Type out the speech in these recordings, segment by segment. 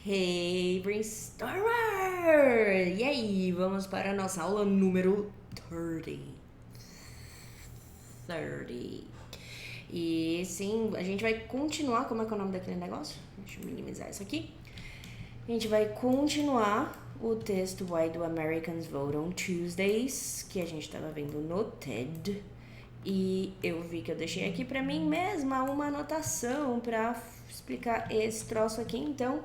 Hey, Brainstormer! E aí, vamos para a nossa aula número 30. E sim, a gente vai continuar. Como é que é o nome daquele negócio? Deixa eu minimizar isso aqui. A gente vai continuar o texto Why Do Americans Vote on Tuesdays, que a gente estava vendo no TED. E eu vi que eu deixei aqui pra mim mesma uma anotação pra explicar esse troço aqui. Então,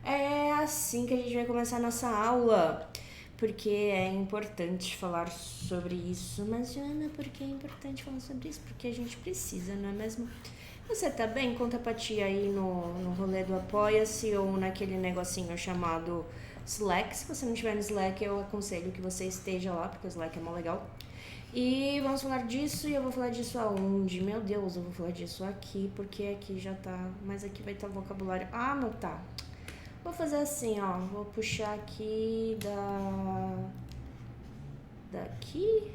é assim que a gente vai começar a nossa aula. Porque é importante falar sobre isso. Mas, Joana, por que é importante falar sobre isso? Porque a gente precisa, não é mesmo? Você tá bem? Conta pra tia aí no rolê do Apoia-se ou naquele negocinho chamado Slack. Se você não tiver no Slack, eu aconselho que você esteja lá, porque o Slack é mó legal. E vamos falar disso, e eu vou falar disso aonde? Meu Deus, eu vou falar disso aqui, porque aqui já tá, mas aqui vai estar o vocabulário. Ah, não tá. Vou fazer assim, ó, vou puxar aqui daqui,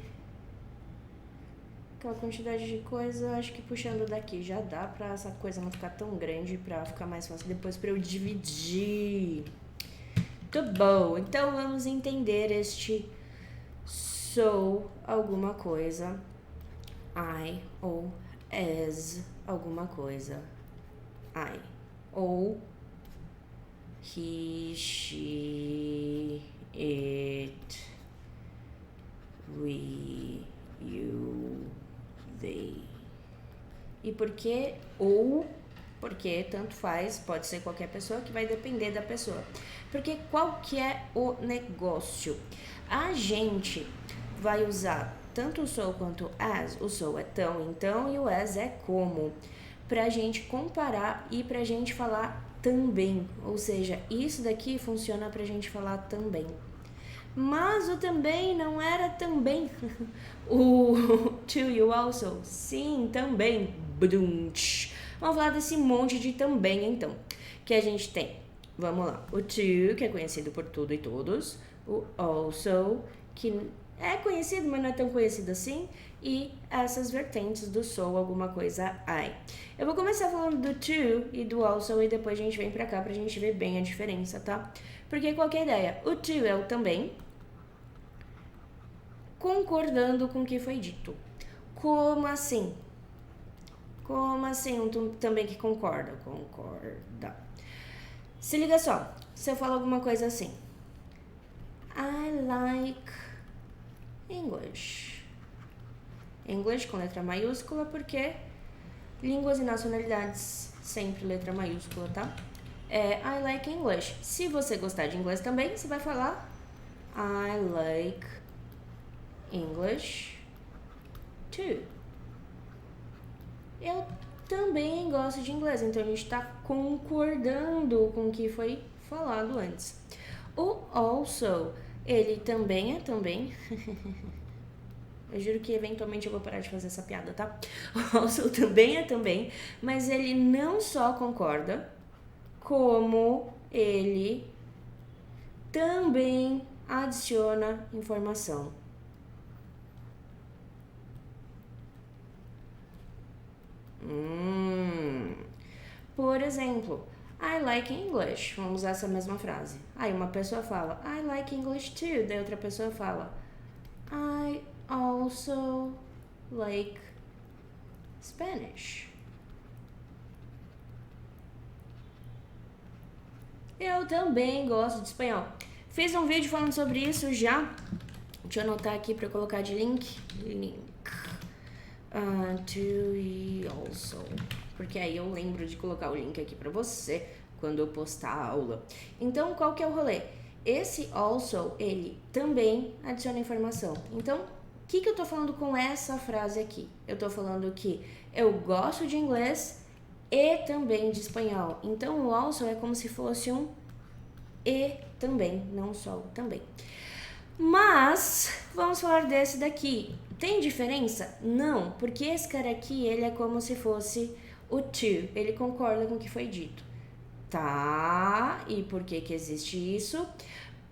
aquela quantidade de coisa, acho que puxando daqui já dá pra essa coisa não ficar tão grande, pra ficar mais fácil depois pra eu dividir. Muito bom, então vamos entender este sou alguma coisa, I ou as alguma coisa, I, ou he, she, it, we, you, they. E por que ou? Porque tanto faz, pode ser qualquer pessoa, que vai depender da pessoa. Porque qual que é o negócio? A gente vai usar tanto o so quanto as. O so é tão, então, e o as é como. Pra gente comparar e pra gente falar também. Ou seja, isso daqui funciona pra gente falar também. Mas o também não era também. O to e o also, sim, também. Vamos falar desse monte de também, então. Que a gente tem. Vamos lá. O to, que é conhecido por tudo e todos. O also, que é conhecido, mas não é tão conhecido assim. E essas vertentes do so, alguma coisa I. Eu vou começar falando do to e do also e depois a gente vem pra cá pra gente ver bem a diferença, tá? Porque qual que é a ideia? O to é o também, concordando com o que foi dito. Como assim? Como assim um também que concorda? Concorda. Se liga só, se eu falo alguma coisa assim, I like English. English com letra maiúscula porque línguas e nacionalidades sempre letra maiúscula, tá? I like English. Se você gostar de inglês também, você vai falar I like English too. Eu também gosto de inglês, então a gente está concordando com o que foi falado antes. O also, ele também é também. Eu juro que eventualmente eu vou parar de fazer essa piada, tá? O also também é também, mas ele não só concorda, como ele também adiciona informação. Por exemplo, I like English. Vamos usar essa mesma frase. Aí uma pessoa fala, I like English too. Daí outra pessoa fala, I also like Spanish. Eu também gosto de espanhol. Fiz um vídeo falando sobre isso já. Deixa eu anotar aqui para eu colocar de link. To e also. Porque aí eu lembro de colocar o link aqui pra você quando eu postar a aula. Então, qual que é o rolê? Esse also, ele também adiciona informação. Então, o que eu tô falando com essa frase aqui? Eu tô falando que eu gosto de inglês e também de espanhol. Então, o also é como se fosse um e também, não só o também. Mas, vamos falar desse daqui. Tem diferença? Não, porque esse cara aqui, ele é como se fosse o to. Ele concorda com o que foi dito. Tá, e por que existe isso?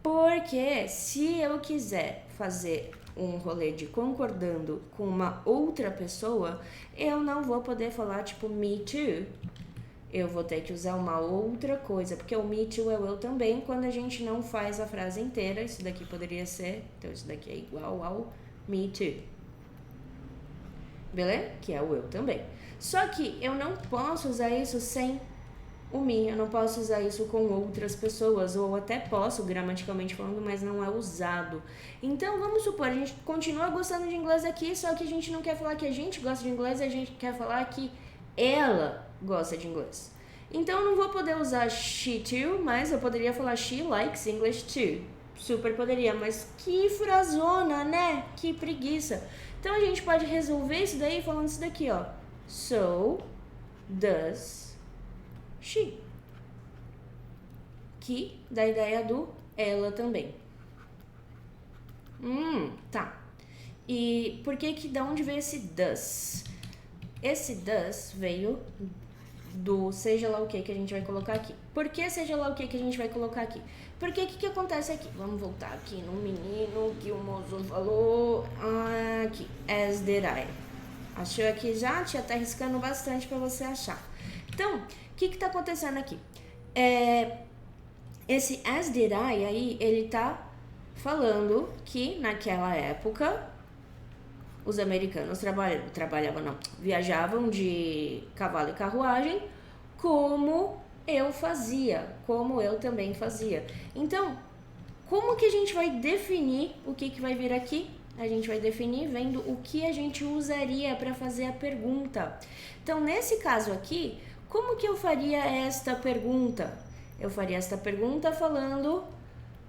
Porque se eu quiser fazer um rolê de concordando com uma outra pessoa, eu não vou poder falar tipo me too. eu vou ter que usar uma outra coisa, porque o me too é o eu também quando a gente não faz a frase inteira. Isso daqui poderia ser, então isso daqui é igual ao me too. Beleza? Que é o eu também. Só que eu não posso usar isso sem o me, eu não posso usar isso com outras pessoas, ou até posso, gramaticalmente falando, mas não é usado. Então, vamos supor, a gente continua gostando de inglês aqui, só que a gente não quer falar que a gente gosta de inglês, a gente quer falar que ela gosta de inglês. Então, eu não vou poder usar she too, mas eu poderia falar she likes English too. Super poderia, mas que frasona, né? Que preguiça. Então, a gente pode resolver isso daí falando isso daqui, ó. So does she. Que dá a ideia do ela também. Tá. E por que da onde veio esse does? Esse does veio do seja lá o que a gente vai colocar aqui. Por que seja lá o que a gente vai colocar aqui? Porque o que acontece aqui? Vamos voltar aqui no menino que o moço falou. Aqui, as did I. Achou aqui já? Tinha até riscando bastante para você achar. Então, o que tá acontecendo aqui? Esse as did I aí, ele tá falando que naquela época os americanos viajavam de cavalo e carruagem como eu fazia, como eu também fazia. Então, como que a gente vai definir o que vai vir aqui? A gente vai definir vendo o que a gente usaria para fazer a pergunta. Então, nesse caso aqui, como que eu faria esta pergunta? Eu faria esta pergunta falando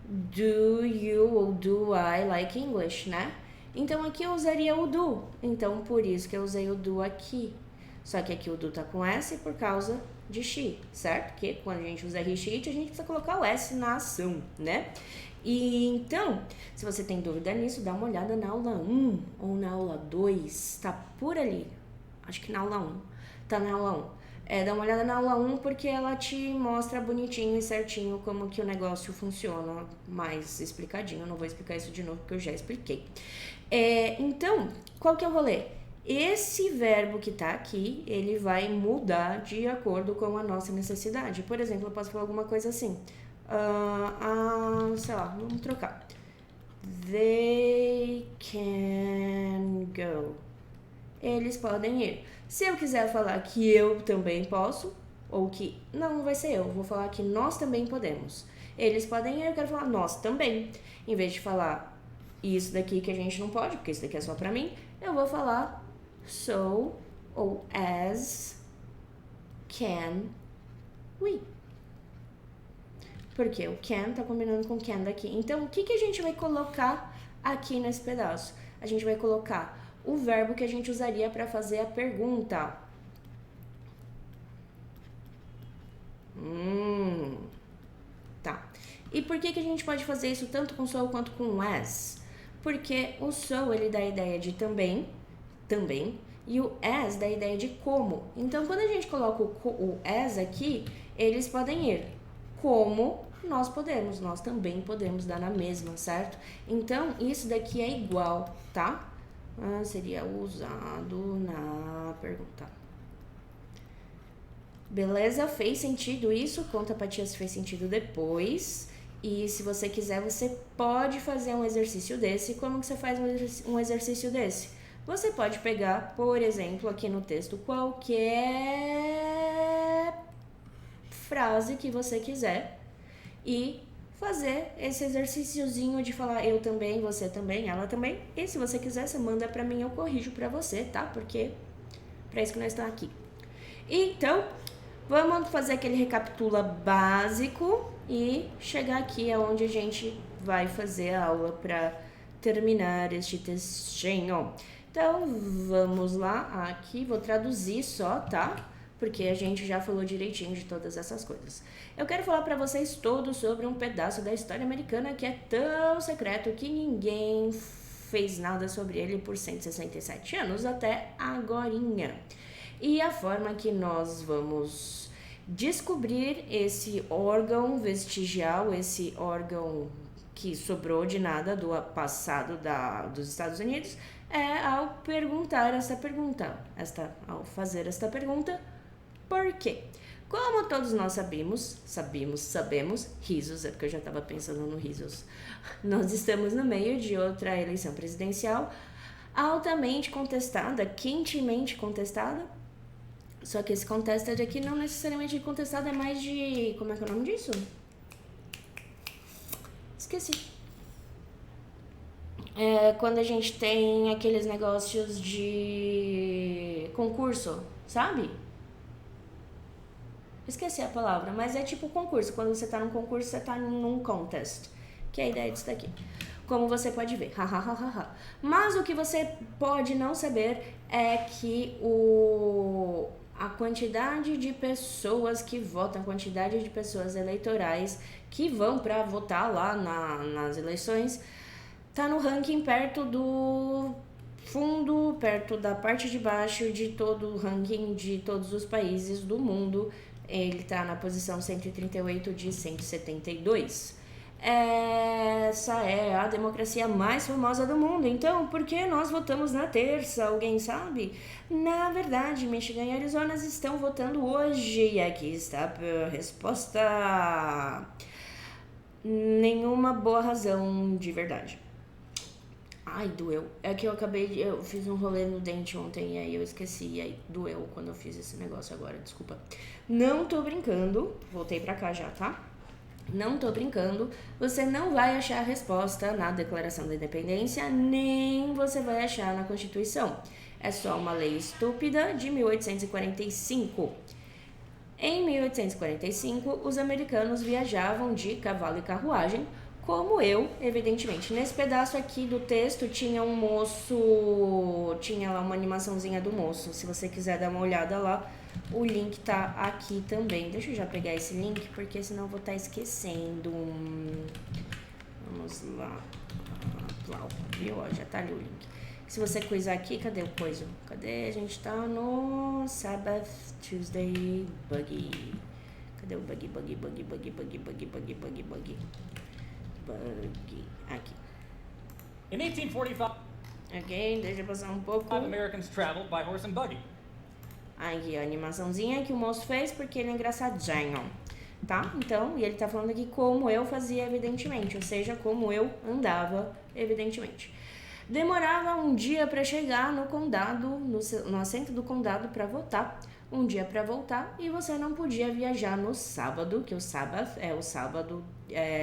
do you ou do I like English, né? Então, aqui eu usaria o do. Então, por isso que eu usei o do aqui. Só que aqui o do tá com S por causa de she, certo? Porque quando a gente usa he, she, a gente precisa colocar o S na ação, né? E então, se você tem dúvida nisso, dá uma olhada na aula 1 ou na aula 2, tá por ali. Acho que na aula 1. Tá na aula 1. Dá uma olhada na aula 1 porque ela te mostra bonitinho e certinho como que o negócio funciona, mais explicadinho. Eu não vou explicar isso de novo porque eu já expliquei. Então, qual que é o rolê? Esse verbo que tá aqui, ele vai mudar de acordo com a nossa necessidade. Por exemplo, eu posso falar alguma coisa assim. Sei lá, vamos trocar. They can go. Eles podem ir. Se eu quiser falar que eu também posso, ou que não vai ser eu, vou falar que nós também podemos. Eles podem ir, eu quero falar nós também. Em vez de falar isso daqui que a gente não pode, porque isso daqui é só pra mim, eu vou falar so ou as can we. Porque o can tá combinando com can daqui. Então, o que a gente vai colocar aqui nesse pedaço? A gente vai colocar o verbo que a gente usaria para fazer a pergunta. Tá. E por que a gente pode fazer isso tanto com so quanto com as? Porque o so, ele dá a ideia de também, e o as dá a ideia de como. Então, quando a gente coloca o as aqui, eles podem ir como nós podemos, nós também podemos dar na mesma, certo? Então, isso daqui é igual, tá? Seria usado na pergunta. Beleza? Fez sentido isso? Conta pra tia se fez sentido depois. E se você quiser, você pode fazer um exercício desse. Como que você faz um exercício desse? Você pode pegar, por exemplo, aqui no texto, qualquer frase que você quiser e fazer esse exercíciozinho de falar eu também, você também, ela também. E se você quiser, você manda pra mim, eu corrijo pra você, tá? Porque pra isso que nós estamos aqui. Então, vamos fazer aquele recapitula básico e chegar aqui aonde a gente vai fazer a aula pra terminar este textinho. Então, vamos lá. Aqui, vou traduzir só, tá? Porque a gente já falou direitinho de todas essas coisas. Eu quero falar para vocês todos sobre um pedaço da história americana que é tão secreto que ninguém fez nada sobre ele por 167 anos até agorinha. E a forma que nós vamos descobrir esse órgão vestigial, esse órgão que sobrou de nada do passado dos Estados Unidos, é ao perguntar essa pergunta, ao fazer esta pergunta. Por quê? Como todos nós sabemos, risos, é porque eu já estava pensando no risos. Nós estamos no meio de outra eleição presidencial altamente contestada, quentemente contestada. Só que esse contested aqui não necessariamente contestado, é mais de... Como é que é o nome disso? Esqueci. É quando a gente tem aqueles negócios de concurso, sabe? Esqueci a palavra, mas é tipo concurso. Quando você tá num concurso, você tá num contest. Que é a ideia disso daqui. Como você pode ver. Mas o que você pode não saber é que a quantidade de pessoas que votam, a quantidade de pessoas eleitorais que vão para votar lá nas eleições, tá no ranking perto do fundo, perto da parte de baixo de todo o ranking de todos os países do mundo. Ele tá na posição 138 de 172. Essa é a democracia mais famosa do mundo. Então, por que nós votamos na terça? Alguém sabe? Na verdade, Michigan e Arizona estão votando hoje. E aqui está a resposta. Nenhuma boa razão de verdade. Ai, doeu. É que eu fiz um rolê no dente ontem e aí eu esqueci. E aí doeu quando eu fiz esse negócio agora, desculpa. Não tô brincando. Voltei pra cá já, tá? Não tô brincando, você não vai achar a resposta na Declaração da Independência, nem você vai achar na Constituição. É só uma lei estúpida de 1845. Em 1845, os americanos viajavam de cavalo e carruagem, como eu, evidentemente. Nesse pedaço aqui do texto tinha um moço, tinha lá uma animaçãozinha do moço. Se você quiser dar uma olhada lá, o link tá aqui também. Deixa eu já pegar esse link, porque senão eu vou estar esquecendo. Vamos lá. Viu? Já tá ali o link. Se você coisar aqui, cadê o coiso? Cadê? A gente tá no Sabbath Tuesday Buggy. Cadê o buggy? Aqui. In 1845, Ok, deixa eu passar um pouco. 5 Americans traveled by horse and buggy. Aqui, a animaçãozinha que o moço fez porque ele é engraçadinho, tá? Então, e ele tá falando aqui como eu fazia, evidentemente, ou seja, como eu andava, evidentemente. Demorava um dia para chegar no condado, no assento do condado para votar, um dia para voltar, e você não podia viajar no sábado, que o Sabbath é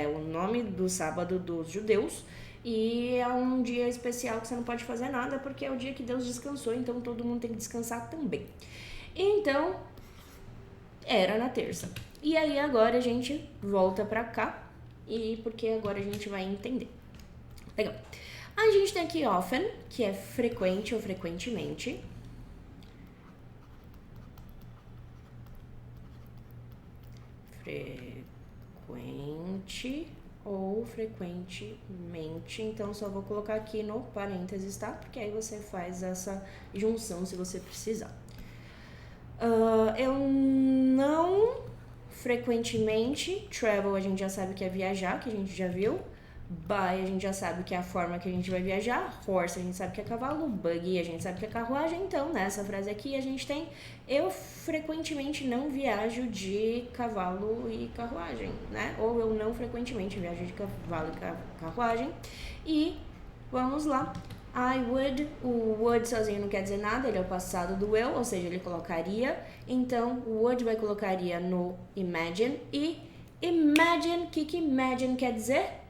o nome do sábado dos judeus, e é um dia especial que você não pode fazer nada, porque é o dia que Deus descansou, então todo mundo tem que descansar também. Então, era na terça. E aí agora a gente volta pra cá, e porque agora a gente vai entender. Legal. A gente tem aqui often, que é frequente ou frequentemente. Frequente ou frequentemente. Então, só vou colocar aqui no parênteses, tá? Porque aí você faz essa junção se você precisar. Eu não frequentemente, travel a gente já sabe que é viajar, que a gente já viu. By a gente já sabe que é a forma que a gente vai viajar. Horse a gente sabe que é cavalo. Buggy a gente sabe que é carruagem. Então, nessa frase aqui a gente tem: eu frequentemente não viajo de cavalo e carruagem, né? Ou eu não frequentemente viajo de cavalo e carruagem. E vamos lá. I would, o would sozinho não quer dizer nada, ele é o passado do eu, ou seja, ele colocaria. Então, o would vai colocaria no imagine. E imagine, o que imagine quer dizer?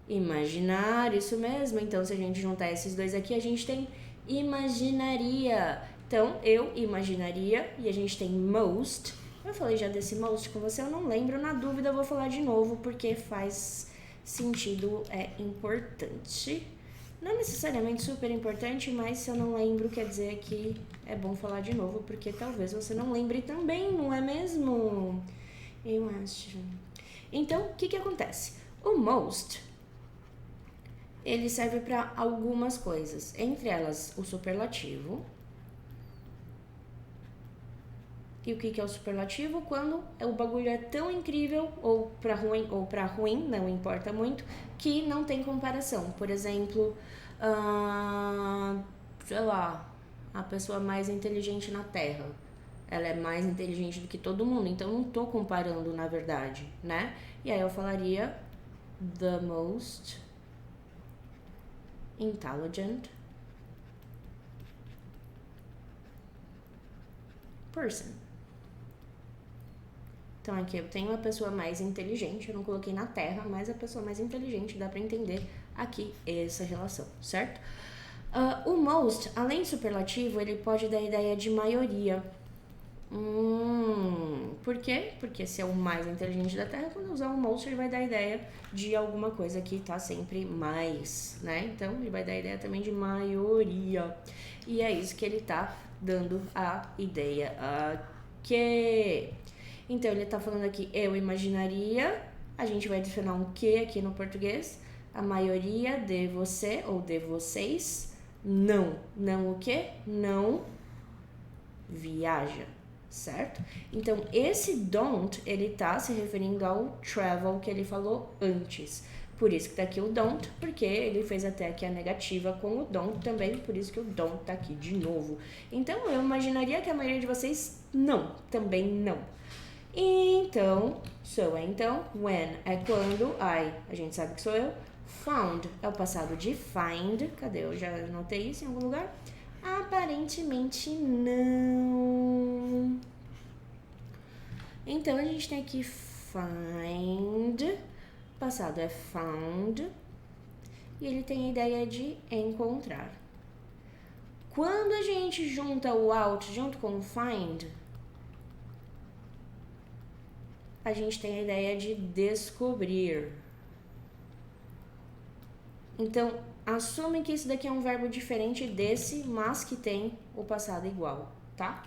Imaginar, isso mesmo. Então, se a gente juntar esses dois aqui, a gente tem imaginaria. Então, eu imaginaria, e a gente tem most. Eu falei já desse most com você, eu não lembro. Na dúvida, eu vou falar de novo, porque faz sentido, é importante. Não necessariamente super importante, mas se eu não lembro, quer dizer que é bom falar de novo, porque talvez você não lembre também, não é mesmo? Eu acho. Então, o que acontece? O most, ele serve para algumas coisas, entre elas o superlativo. E o que é o superlativo? Quando o bagulho é tão incrível, ou para ruim, não importa muito, que não tem comparação. Por exemplo, sei lá, a pessoa mais inteligente na Terra. Ela é mais inteligente do que todo mundo, então não tô comparando na verdade, né? E aí eu falaria the most intelligent person. Então aqui eu tenho a pessoa mais inteligente, eu não coloquei na Terra, mas a pessoa mais inteligente, dá pra entender aqui essa relação, certo? O most, além de superlativo, ele pode dar a ideia de maioria. Por quê? Porque se é o mais inteligente da Terra, quando usar o most, ele vai dar a ideia de alguma coisa que tá sempre mais, né? Então, ele vai dar a ideia também de maioria. E é isso que ele tá dando a ideia aqui. Então, ele tá falando aqui, eu imaginaria, a gente vai adicionar um que aqui no português, a maioria de você ou de vocês não. Não o quê? Não viaja, certo? Então, esse don't, ele tá se referindo ao travel que ele falou antes. Por isso que tá aqui o don't, porque ele fez até aqui a negativa com o don't também, por isso que o don't tá aqui de novo. Então, eu imaginaria que a maioria de vocês não, também não. Então, então, when é quando, I, a gente sabe que sou eu, found é o passado de find, cadê? Eu já anotei isso em algum lugar? Aparentemente não. Então, a gente tem aqui find, passado é found, e ele tem a ideia de encontrar. Quando a gente junta o out junto com o find, a gente tem a ideia de descobrir. Então, assume que isso daqui é um verbo diferente desse, mas que tem o passado igual, tá?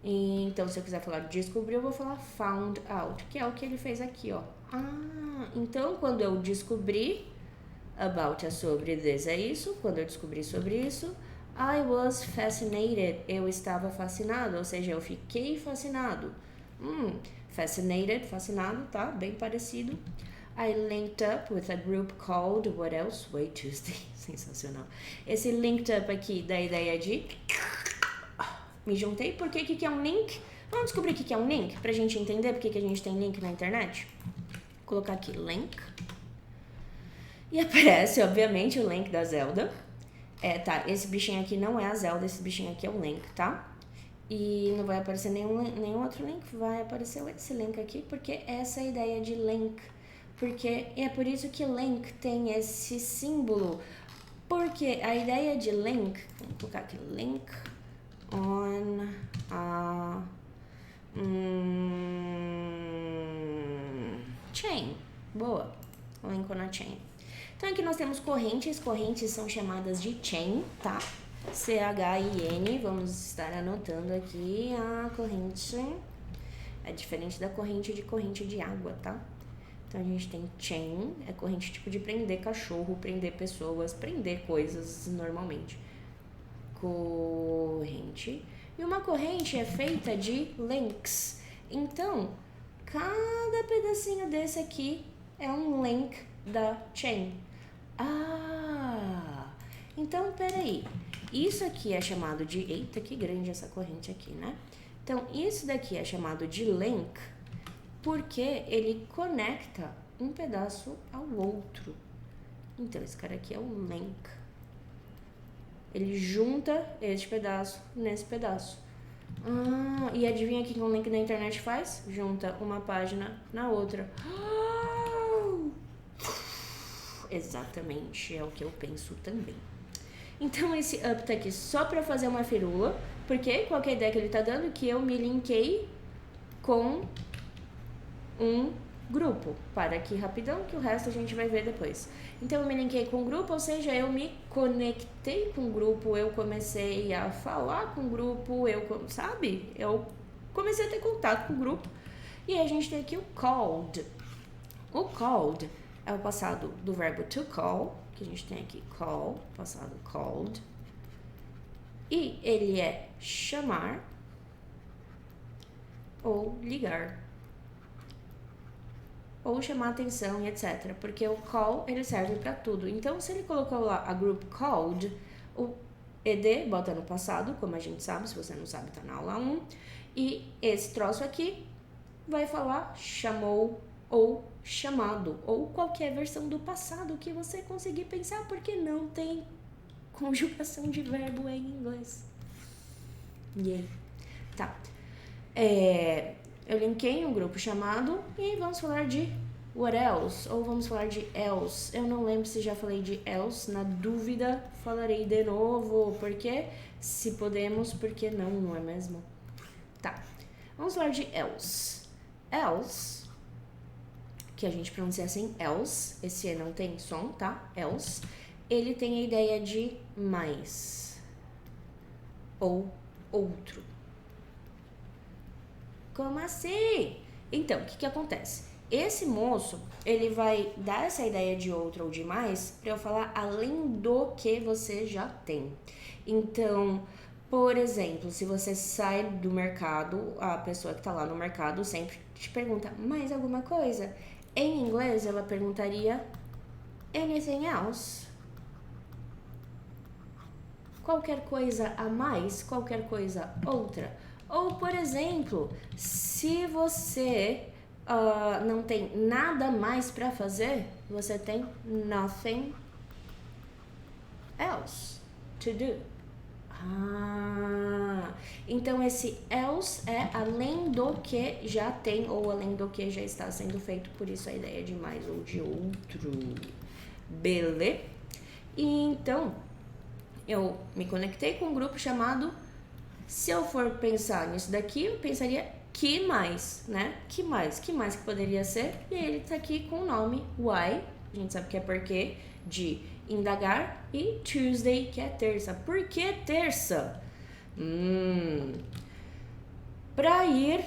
Então, se eu quiser falar descobrir, eu vou falar found out, que é o que ele fez aqui, ó. Então, quando eu descobri, about é sobre this, é isso. Quando eu descobri sobre isso, I was fascinated, eu estava fascinado, ou seja, eu fiquei fascinado. Fascinated, fascinado, tá? Bem parecido. I linked up with a group called What Else? Way Tuesday. Sensacional. Esse linked up aqui dá a ideia de me juntei. Por que que é um link? Vamos descobrir o que é um link pra gente entender por que a gente tem link na internet. Vou colocar aqui link. E aparece, obviamente, o link da Zelda. Tá, esse bichinho aqui não é a Zelda, esse bichinho aqui é o link, tá? E não vai aparecer nenhum outro link, vai aparecer esse link aqui, porque essa é a ideia de link. Porque é por isso que link tem esse símbolo. Porque a ideia de link, vamos colocar aqui, link on a chain. Boa, link on a chain. Então aqui nós temos correntes são chamadas de chain, tá? C-H-I-N, vamos estar anotando aqui a corrente, é diferente da corrente de água, tá? Então a gente tem chain, é corrente tipo de prender cachorro, prender pessoas, prender coisas normalmente. Corrente. E uma corrente é feita de links. Então, cada pedacinho desse aqui é um link da chain. Então peraí. Isso aqui é chamado de... Eita, que grande essa corrente aqui, né? Então, isso daqui é chamado de link porque ele conecta um pedaço ao outro. Então, esse cara aqui é um link. Ele junta este pedaço nesse pedaço. E adivinha o que um link na internet faz? Junta uma página na outra. Exatamente, é o que eu penso também. Então, esse up tá aqui só pra fazer uma firula, porque qual que é a ideia que ele tá dando? Que eu me linkei com um grupo. Para aqui rapidão, que o resto a gente vai ver depois. Então, eu me linkei com um grupo, ou seja, eu me conectei com o grupo, eu comecei a falar com o grupo, sabe? Eu comecei a ter contato com o grupo. E a gente tem aqui o called. O called é o passado do verbo to call, que a gente tem aqui call, passado called. E ele é chamar ou ligar. Ou chamar atenção e etc. Porque o call, ele serve para tudo. Então, se ele colocou lá a group called, ED, bota no passado, como a gente sabe, se você não sabe, tá na aula 1. E esse troço aqui vai falar chamou ou chamado, ou qualquer versão do passado que você conseguir pensar, porque não tem conjugação de verbo em inglês. Yay. Tá. Eu linkei um grupo chamado e vamos falar de what else, ou vamos falar de else. Eu não lembro se já falei de else, na dúvida falarei de novo, porque se podemos, porque não é mesmo? Tá, vamos falar de else. Else, que a gente pronuncia assim, else, esse E não tem som, tá? Else, ele tem a ideia de mais, ou outro. Como assim? Então, o que acontece? Esse moço, ele vai dar essa ideia de outro ou de mais para eu falar além do que você já tem. Então, por exemplo, se você sai do mercado, a pessoa que está lá no mercado sempre te pergunta mais alguma coisa. Em inglês, ela perguntaria anything else? Qualquer coisa a mais, qualquer coisa outra. Ou, por exemplo, se você não tem nada mais para fazer, você tem nothing else to do. Então esse else é além do que já tem ou além do que já está sendo feito, por isso a ideia de mais ou de outro. Beleza? E então eu me conectei com um grupo chamado, se eu for pensar nisso daqui, eu pensaria que mais, né? Que mais que poderia ser? E ele tá aqui com o nome why, a gente sabe que é porque, de indagar, e Tuesday, que é terça. Por que terça? Pra ir,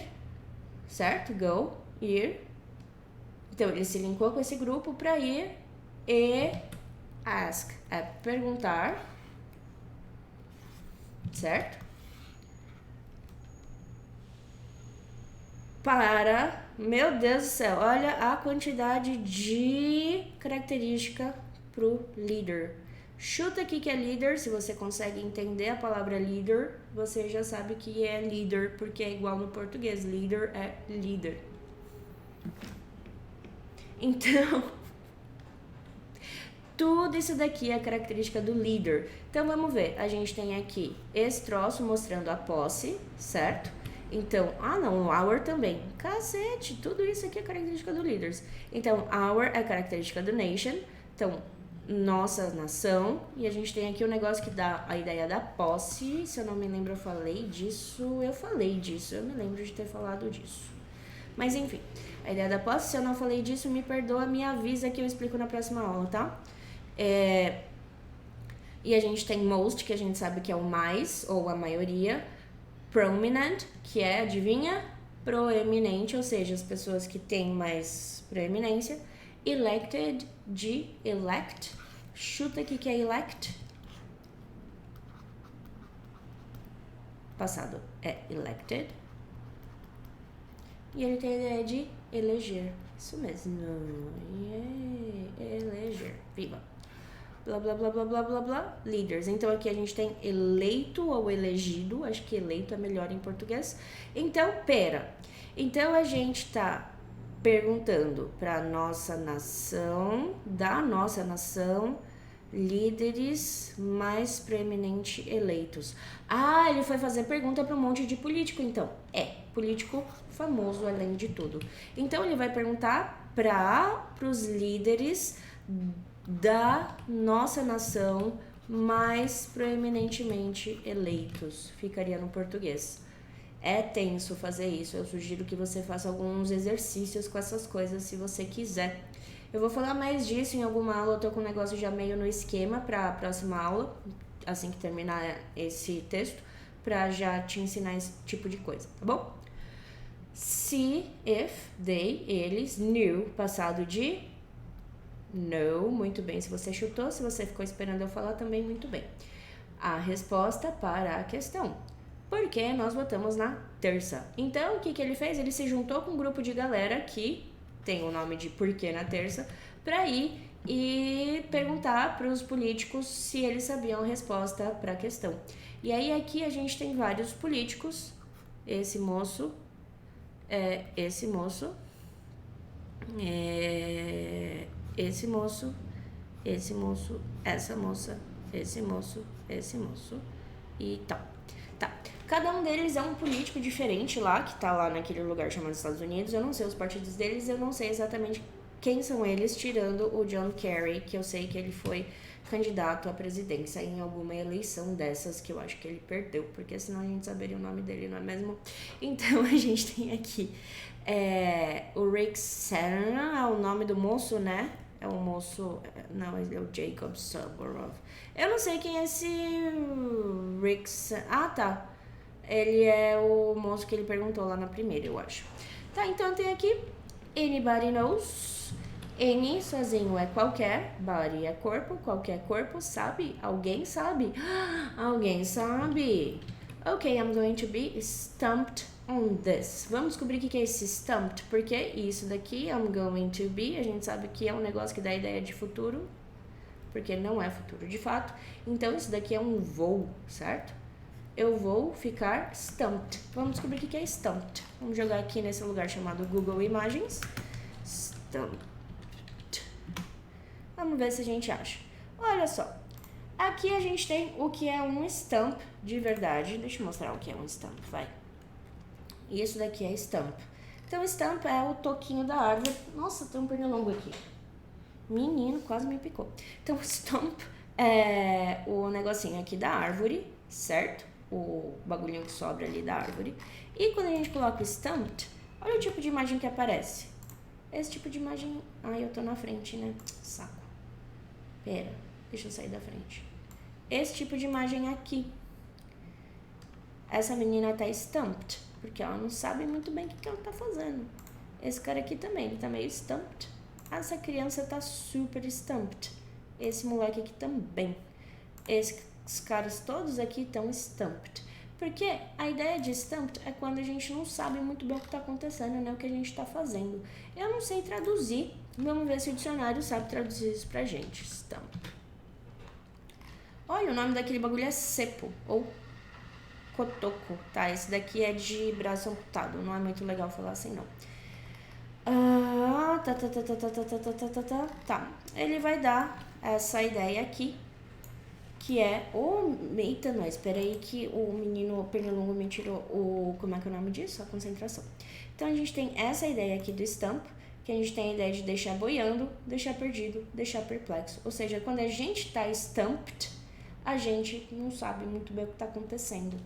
certo? Go, ir. Então, ele se linkou com esse grupo pra ir, e ask é perguntar, certo? Para, meu Deus do céu, olha a quantidade de característica pro leader. Chuta aqui que é leader, se você consegue entender a palavra leader, você já sabe que é leader, porque é igual no português, leader é líder. Então, tudo isso daqui é característica do leader. Então, vamos ver, a gente tem aqui esse troço mostrando a posse, certo? Então, não, our também. Cacete, tudo isso aqui é característica do leaders. Então, our é característica do nation. Então, nossa nação. E a gente tem aqui um negócio que dá a ideia da posse. Se eu não me lembro, eu falei disso. Eu me lembro de ter falado disso. Mas, enfim, a ideia da posse, se eu não falei disso, me perdoa, me avisa que eu explico na próxima aula, tá? E a gente tem most, que a gente sabe que é o mais, ou a maioria. Prominent, que é, adivinha? Proeminente, ou seja, as pessoas que têm mais proeminência. Elected, de elect. Chuta aqui que é elect. Passado é elected. E ele tem a ideia de eleger. Isso mesmo. Eleger. Viva. Blá, blá, blá, blá, blá, blá, blá, leaders. Então, aqui a gente tem eleito ou elegido. Acho que eleito é melhor em português. Então, Então, a gente tá perguntando para nossa nação, da nossa nação, líderes mais preeminente eleitos. Ele foi fazer pergunta para um monte de político, então. Político famoso, além de tudo. Então, ele vai perguntar para os líderes da nossa nação mais proeminentemente eleitos. Ficaria no português. É tenso fazer isso. Eu sugiro que você faça alguns exercícios com essas coisas, se você quiser. Eu vou falar mais disso em alguma aula. Eu tô com o negócio já meio no esquema para a próxima aula, assim que terminar esse texto, para já te ensinar esse tipo de coisa, tá bom? Se, if, they, eles, knew, passado de no, muito bem. Se você chutou, se você ficou esperando eu falar, também muito bem. A resposta para a questão. Por que nós botamos na terça? Então, o que ele fez? Ele se juntou com um grupo de galera que tem o nome de Por que na terça, para ir e perguntar para os políticos se eles sabiam a resposta para a questão. E aí aqui a gente tem vários políticos, esse moço, esse moço, esse moço, esse moço, essa moça, esse moço e tal. Tá. Cada um deles é um político diferente lá, que tá lá naquele lugar chamado Estados Unidos. Eu não sei os partidos deles, eu não sei exatamente quem são eles, tirando o John Kerry, que eu sei que ele foi candidato à presidência em alguma eleição dessas, que eu acho que ele perdeu, porque senão a gente saberia o nome dele, não é mesmo? Então a gente tem aqui o Rick Santorum, é o nome do moço, né? É o moço, não, ele é o Jacob Suborov. Eu não sei quem é esse Rick Ah, tá. Ele é o moço que ele perguntou lá na primeira, eu acho. Tá, então tem aqui Anybody Knows. Any sozinho é qualquer, body é corpo, qualquer corpo, sabe? Alguém sabe? Alguém sabe? Ok, I'm going to be stumped on this. Vamos descobrir o que é esse stumped, porque isso daqui, I'm going to be, a gente sabe que é um negócio que dá ideia de futuro, porque não é futuro de fato. Então isso daqui é um vou, certo? Eu vou ficar stumped. Vamos descobrir o que é stumped. Vamos jogar aqui nesse lugar chamado Google Imagens. Stumped. Vamos ver se a gente acha. Olha só. Aqui a gente tem o que é um stump de verdade. Deixa eu mostrar o que é um stump, vai. Isso daqui é stump. Então, stump é o toquinho da árvore. Nossa, tem um pernilongo aqui. Menino, quase me picou. Então, stump é o negocinho aqui da árvore, certo? O bagulhinho que sobra ali da árvore. E quando a gente coloca o stumped, olha o tipo de imagem que aparece. Esse tipo de imagem... Ai, eu tô na frente, né? Saco. Pera, deixa eu sair da frente. Esse tipo de imagem aqui. Essa menina tá stumped, porque ela não sabe muito bem o que ela tá fazendo. Esse cara aqui também, ele tá meio stumped. Essa criança tá super stumped. Esse moleque aqui também. Esses caras todos aqui estão stumped. Porque a ideia de stumped é quando a gente não sabe muito bem o que está acontecendo, né? O que a gente está fazendo. Eu não sei traduzir. Vamos ver se o dicionário sabe traduzir isso pra gente. Stump. Olha, o nome daquele bagulho é cepo ou cotoco, tá? Esse daqui é de braço amputado. Não é muito legal falar assim, não. Tá. Ele vai dar essa ideia aqui, que é eita, nós, espera aí que o menino pernilongo me tirou como é que é o nome disso? A concentração. Então, a gente tem essa ideia aqui do stump, que a gente tem a ideia de deixar boiando, deixar perdido, deixar perplexo. Ou seja, quando a gente tá stumped, a gente não sabe muito bem o que tá acontecendo.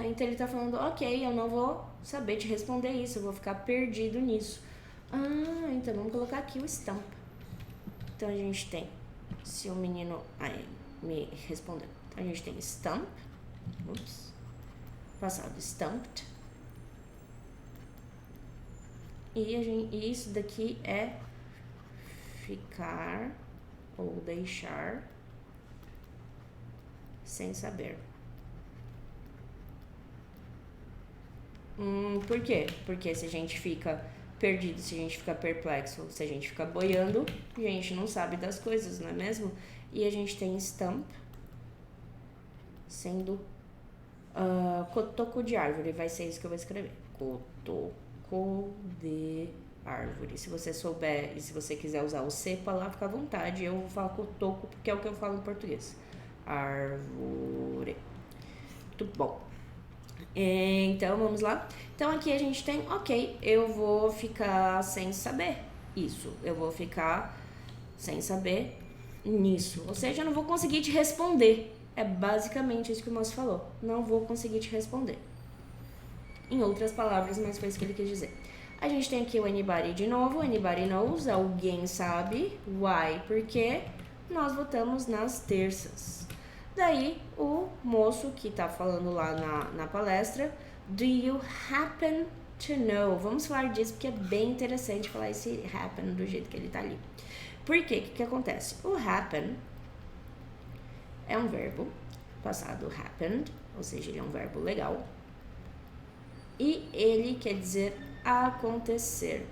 Então ele tá falando, ok, eu não vou saber te responder isso, eu vou ficar perdido nisso. Então vamos colocar aqui o stump. Então, a gente tem... Se o menino me respondeu. Então, a gente tem stump. Passado stumped. E isso daqui é ficar ou deixar sem saber. Por quê? Porque se a gente fica perdido, se a gente fica perplexo, se a gente fica boiando, a gente não sabe das coisas, não é mesmo? E a gente tem stump sendo cotoco de árvore, vai ser isso que eu vou escrever. Cotoco de árvore. Se você souber e se você quiser usar o cepa lá, fica à vontade. Eu vou falar cotoco porque é o que eu falo em português. Árvore. Muito bom. Então, vamos lá. Então, aqui a gente tem, ok, eu vou ficar sem saber isso. Eu vou ficar sem saber nisso. Ou seja, eu não vou conseguir te responder. É basicamente isso que o moço falou. Não vou conseguir te responder. Em outras palavras, mas foi isso que ele quis dizer. A gente tem aqui o anybody de novo. Anybody knows, alguém sabe. Why? Porque nós votamos nas terças. Daí, o moço que tá falando lá na palestra, do you happen to know? Vamos falar disso porque é bem interessante falar esse happen do jeito que ele tá ali. Por quê? O que acontece? O happen é um verbo, passado happened, ou seja, ele é um verbo legal. E ele quer dizer acontecer.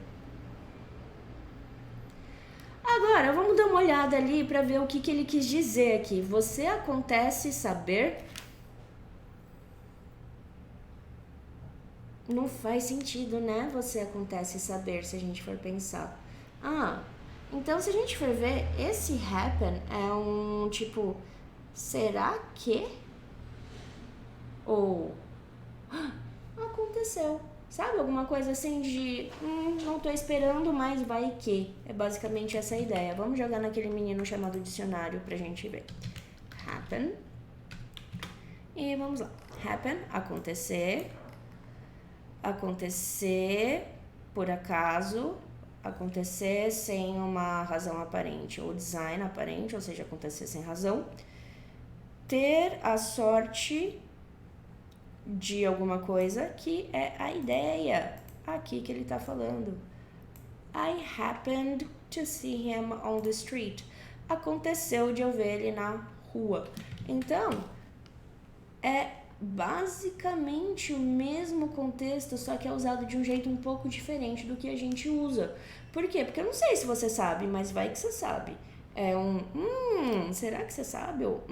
agora vamos dar uma olhada ali para ver o que ele quis dizer aqui. Você acontece saber? Não faz sentido, né? Você acontece saber, se a gente for pensar. Então se a gente for ver, esse happen é um tipo, será que? Ou aconteceu. Sabe? Alguma coisa assim de não tô esperando, mas vai que. É basicamente essa a ideia. Vamos jogar naquele menino chamado dicionário pra gente ver. Happen. E vamos lá. Happen, acontecer. Acontecer por acaso. Acontecer sem uma razão aparente. Ou design aparente, ou seja, acontecer sem razão. Ter a sorte de alguma coisa, que é a ideia aqui que ele tá falando. I happened to see him on the street. Aconteceu de eu ver ele na rua. Então, é basicamente o mesmo contexto, só que é usado de um jeito um pouco diferente do que a gente usa. Por quê? Porque eu não sei se você sabe, mas vai que você sabe. É será que você sabe? Ou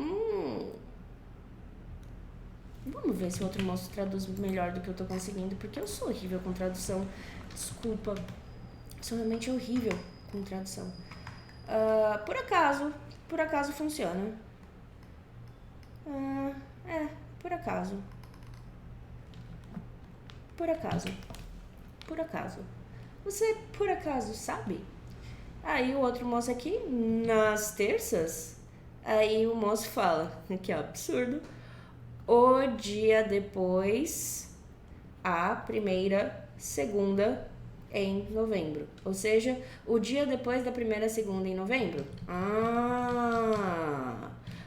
vamos ver se o outro moço traduz melhor do que eu tô conseguindo, porque eu sou horrível com tradução. Desculpa. Sou realmente horrível com tradução. Por acaso funciona. Por acaso. Você por acaso sabe? Aí o outro moço aqui, nas terças, aí o moço fala, que absurdo. O dia depois, a primeira segunda em novembro. Ou seja, o dia depois da primeira segunda em novembro.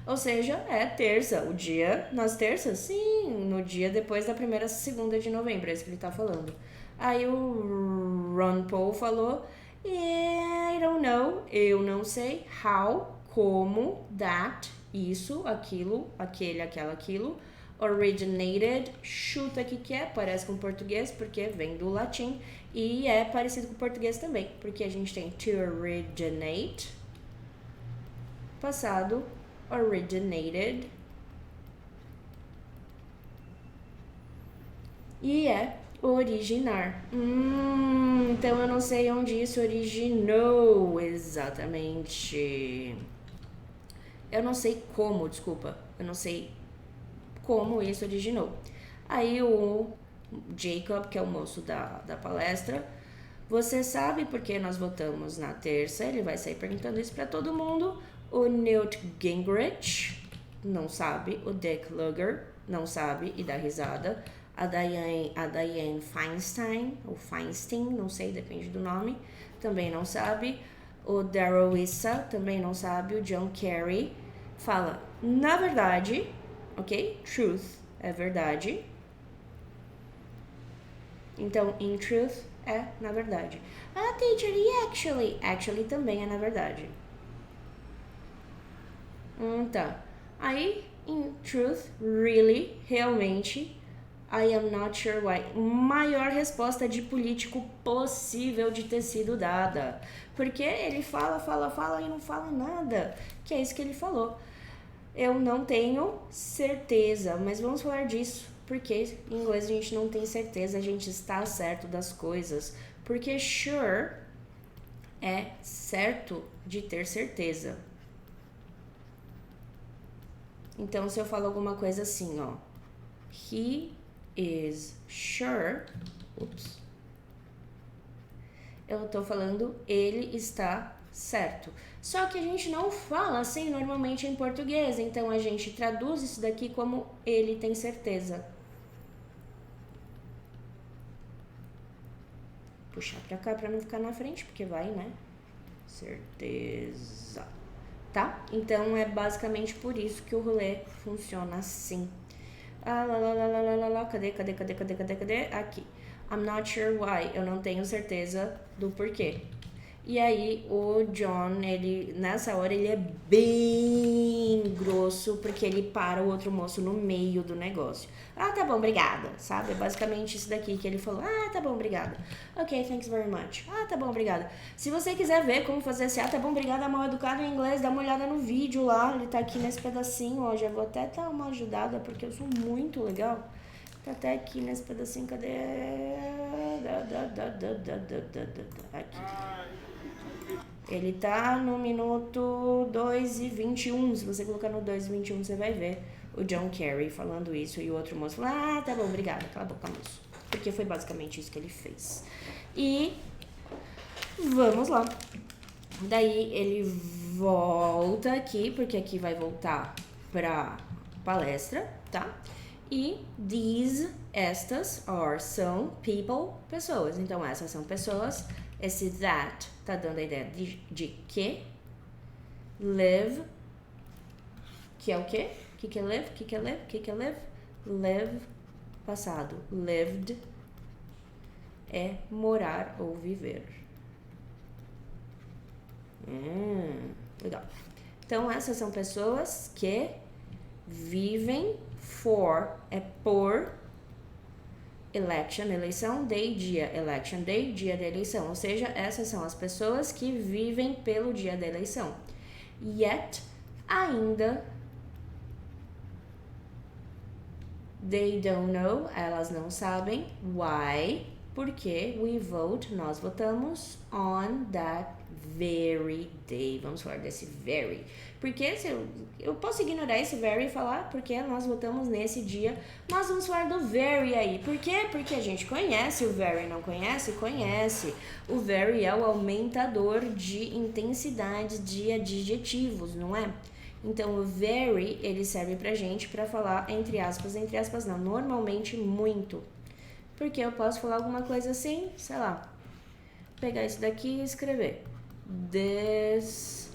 Ou seja, é terça. O dia nas terças? Sim, no dia depois da primeira segunda de novembro. É isso que ele tá falando. Aí o Ron Paul falou, I don't know, eu não sei, how, como, that, isso, aquilo, aquele, aquela, aquilo, originated, chuta que é, parece com português, porque vem do latim, e é parecido com o português também, porque a gente tem to originate, passado, originated, e é originar. Então eu não sei onde isso originou exatamente. Eu não sei como, desculpa. Eu não sei como isso originou. Aí o Jacob, que é o moço da palestra, você sabe porque nós votamos na terça? Ele vai sair perguntando isso pra todo mundo. O Newt Gingrich não sabe. O Dick Lugar não sabe e dá risada. A Dianne Feinstein, ou Feinstein, não sei, depende do nome, também não sabe. O Darryl Issa também não sabe. O John Kerry fala, na verdade, ok? Truth é verdade. Então, in truth é na verdade. Teacher, e actually? Actually também é na verdade. Tá. Aí, in truth, really, realmente, I am not sure why. Maior resposta de político possível de ter sido dada. Porque ele fala e não fala nada. Que é isso que ele falou. Eu não tenho certeza, mas vamos falar disso. Porque em inglês a gente não tem certeza, a gente está certo das coisas. Porque sure é certo de ter certeza. Então, se eu falo alguma coisa assim, ó. He is sure. Eu tô falando ele está certo. Só que a gente não fala assim normalmente em português. Então, a gente traduz isso daqui como ele tem certeza. Puxar pra cá pra não ficar na frente, porque vai, né? Certeza. Tá? Então, é basicamente por isso que o rolê funciona assim. Cadê? Aqui. I'm not sure why. Eu não tenho certeza do porquê. E aí o John, ele nessa hora ele é bem grosso, porque ele para o outro moço no meio do negócio. Ah, tá bom, obrigada, sabe? É basicamente isso daqui que ele falou. Ah, tá bom, obrigada. Ok, thanks very much. Ah, tá bom, obrigada. Se você quiser ver como fazer esse tá bom, obrigada, mal educado em inglês, dá uma olhada no vídeo lá, ele tá aqui nesse pedacinho, ó, já vou até dar uma ajudada, porque eu sou muito legal. Tá até aqui nesse pedacinho, cadê? Aqui. Ele tá no minuto 2:21. Se você colocar no 2:21, você vai ver o John Kerry falando isso. E o outro moço falou, ah, tá bom, obrigada, cala a boca, moço. Porque foi basicamente isso que ele fez. E vamos lá. Daí ele volta aqui, porque aqui vai voltar pra palestra, tá? E estas, são people, pessoas. Então, essas são pessoas. Esse that tá dando a ideia de que. Live, que é o quê? O que é live? O que é live? O que é live? Live, passado. Lived é morar ou viver. Legal. Então, essas são pessoas que vivem for, é por election, eleição, day, dia, election day, dia da eleição. Ou seja, essas são as pessoas que vivem pelo dia da eleição. Yet, ainda, they don't know, elas não sabem, why, porque we vote, nós votamos on that very day. Vamos falar desse very. Porque se eu posso ignorar esse very e falar porque nós votamos nesse dia, mas vamos falar do very aí. Por quê? Porque a gente conhece o very, não conhece? Conhece. O very é o aumentador de intensidade de adjetivos, não é? Então, o very, ele serve pra gente pra falar entre aspas não, normalmente muito. Porque eu posso falar alguma coisa assim, sei lá, pegar isso daqui e escrever. This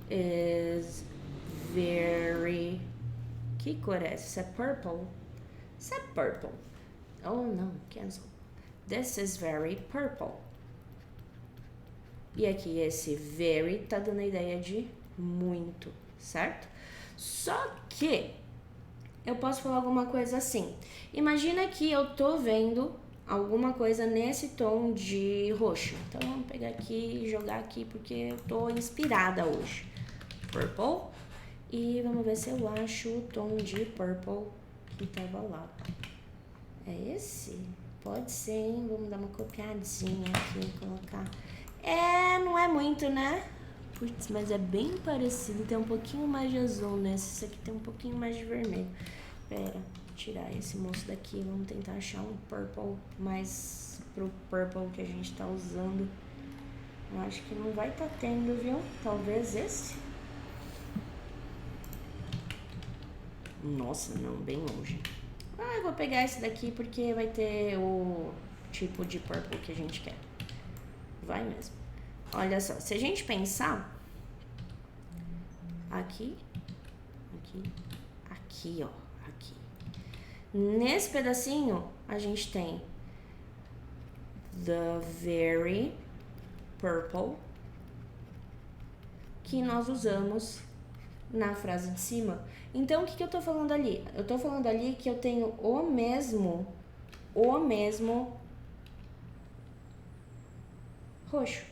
is very... Que cor é essa? Isso é purple? Isso é purple. Oh, não, cancel. This is very purple. E aqui esse very tá dando a ideia de muito, certo? Só que eu posso falar alguma coisa assim. Imagina que eu tô vendo alguma coisa nesse tom de roxo. Então, vamos pegar aqui e jogar aqui, porque eu tô inspirada hoje. Purple. E vamos ver se eu acho o tom de purple que tava lá. É esse? Pode ser, hein? Vamos dar uma copiadinha aqui e colocar. Não é muito, né? Putz, mas é bem parecido. Tem um pouquinho mais de azul nesse. Esse aqui tem um pouquinho mais de vermelho. Pera, tirar esse moço daqui. Vamos tentar achar um purple mais pro purple que a gente tá usando. Eu acho que não vai tá tendo, viu? Talvez esse. Nossa, não, bem longe. Eu vou pegar esse daqui porque vai ter o tipo de purple que a gente quer. Vai mesmo. Olha só, se a gente pensar aqui, ó, aqui. Nesse pedacinho, a gente tem the very purple, que nós usamos na frase de cima. Então, o que eu tô falando ali? Eu tô falando ali que eu tenho o mesmo roxo.